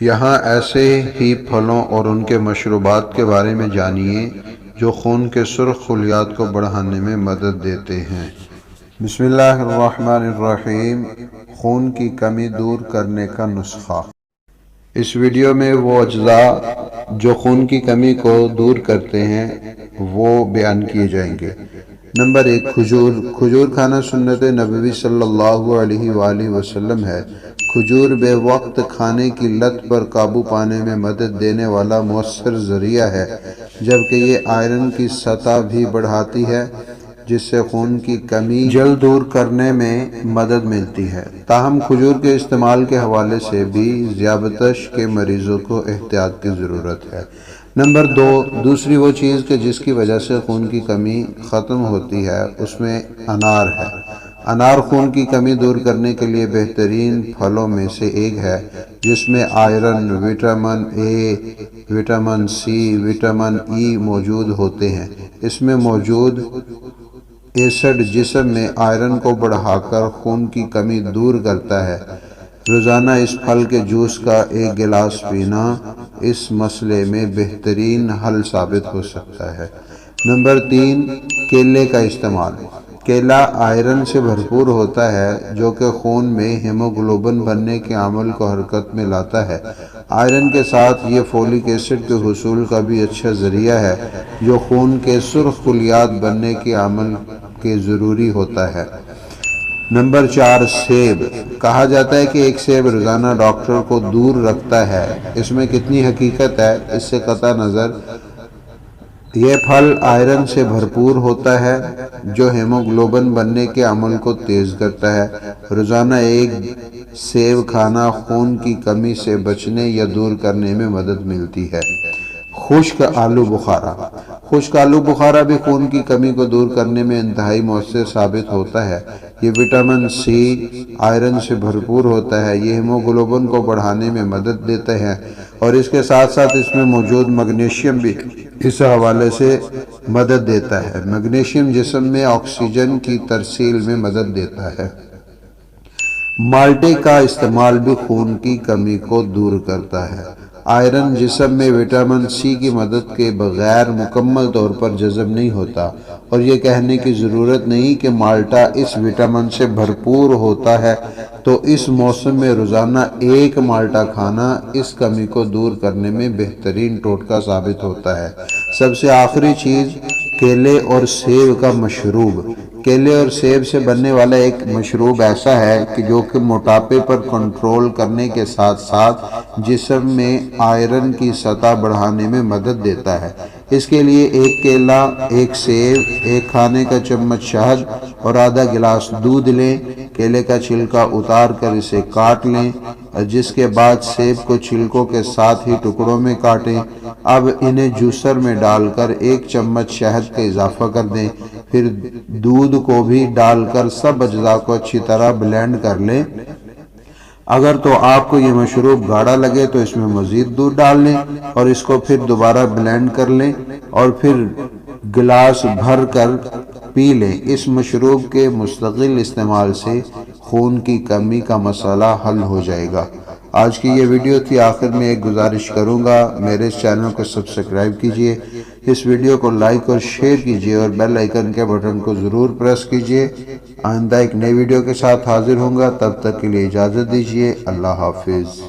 یہاں ایسے ہی پھلوں اور ان کے مشروبات کے بارے میں جانیے جو خون کے سرخ خلیات کو بڑھانے میں مدد دیتے ہیں۔ بسم اللہ الرحمن الرحیم۔ خون کی کمی دور کرنے کا نسخہ۔ اس ویڈیو میں وہ اجزاء جو خون کی کمی کو دور کرتے ہیں وہ بیان کیے جائیں گے۔ نمبر 1، کھجور۔ کھجور کھانا سنت نبوی صلی اللہ علیہ وآلہ وسلم ہے۔ کھجور بے وقت کھانے کی لت پر قابو پانے میں مدد دینے والا مؤثر ذریعہ ہے، جبکہ یہ آئرن کی سطح بھی بڑھاتی ہے جس سے خون کی کمی جلد دور کرنے میں مدد ملتی ہے۔ تاہم کھجور کے استعمال کے حوالے سے بھی ذیابیطس کے مریضوں کو احتیاط کی ضرورت ہے۔ نمبر 2، دوسری وہ چیز کہ جس کی وجہ سے خون کی کمی ختم ہوتی ہے اس میں انار ہے۔ انار خون کی کمی دور کرنے کے لیے بہترین پھلوں میں سے ایک ہے، جس میں iron, vitamin A, vitamin C, vitamin E موجود ہوتے ہیں۔ اس میں موجود ایسڈ جسم میں آئرن کو بڑھا کر خون کی کمی دور کرتا ہے۔ روزانہ اس پھل کے جوس کا ایک گلاس پینا اس مسئلے میں بہترین حل ثابت ہو سکتا ہے۔ نمبر 3، کیلے کا استعمال۔ کیلا آئرن سے بھرپور ہوتا ہے جو کہ خون میں ہیموگلوبن بننے کے عمل کو حرکت میں لاتا ہے۔ آئرن کے ساتھ یہ فولک ایسڈ کے حصول کا بھی اچھا ذریعہ ہے جو خون کے سرخ خلیات بننے کے عمل کے ضروری ہوتا ہے۔ نمبر 4، سیب۔ کہا جاتا ہے کہ ایک سیب روزانہ ڈاکٹر کو دور رکھتا ہے۔ اس میں کتنی حقیقت ہے اس سے قطع نظر۔ یہ پھل آئرن سے بھرپور ہوتا ہے جو ہیموگلوبن بننے کے عمل کو تیز کرتا ہے۔ روزانہ ایک سیب کھانا خون کی کمی سے بچنے یا دور کرنے میں مدد ملتی ہے۔ خشک آلو بخارا۔ خشک آلو بخارا بھی خون کی کمی کو دور کرنے میں انتہائی مؤثر ثابت ہوتا ہے۔ یہ وٹامن سی، آئرن سے بھرپور ہوتا ہے۔ یہ ہیموگلوبن کو بڑھانے میں مدد دیتے ہیں اور اس کے ساتھ ساتھ اس میں موجود میگنیشیم بھی اس حوالے سے مدد دیتا ہے۔ میگنیشیم جسم میں آکسیجن کی ترسیل میں مدد دیتا ہے۔ مالٹے کا استعمال بھی خون کی کمی کو دور کرتا ہے۔ آئرن جسم میں وٹامن سی کی مدد کے بغیر مکمل طور پر جذب نہیں ہوتا، اور یہ کہنے کی ضرورت نہیں کہ مالٹا اس وٹامن سے بھرپور ہوتا ہے، تو اس موسم میں روزانہ ایک مالٹا کھانا اس کمی کو دور کرنے میں بہترین ٹوٹکا ثابت ہوتا ہے۔ سب سے آخری چیز، کیلے اور سیب کا مشروب۔ کیلے اور سیب سے بننے والا ایک مشروب ایسا ہے کہ جو کہ موٹاپے پر کنٹرول کرنے کے ساتھ ساتھ جسم میں آئرن کی سطح بڑھانے میں مدد دیتا ہے۔ اس کے لیے ایک کیلا، ایک سیب، ایک کھانے کا چمچ شہد اور آدھا گلاس دودھ لیں۔ کیلے کا چھلکا اتار کر اسے کاٹ لیں، جس کے بعد سیب کو چھلکوں کے ساتھ ہی ٹکڑوں میں کاٹیں۔ اب انہیں جوسر میں ڈال کر ایک چمچ شہد کا اضافہ کر دیں، پھر دودھ کو بھی ڈال کر سب اجزاء کو اچھی طرح بلینڈ کر لیں۔ اگر تو آپ کو یہ مشروب گاڑھا لگے تو اس میں مزید دودھ ڈال لیں اور اس کو پھر دوبارہ بلینڈ کر لیں اور پھر گلاس بھر کر پی لیں۔ اس مشروب کے مستقل استعمال سے خون کی کمی کا مسئلہ حل ہو جائے گا۔ آج کی یہ ویڈیو تھی۔ آخر میں ایک گزارش کروں گا، میرے اس چینل کو سبسکرائب کیجئے، اس ویڈیو کو لائک اور شیئر کیجئے اور بیل آئیکن کے بٹن کو ضرور پریس کیجئے۔ آئندہ ایک نئی ویڈیو کے ساتھ حاضر ہوں گا، تب تک کے لیے اجازت دیجئے۔ اللہ حافظ۔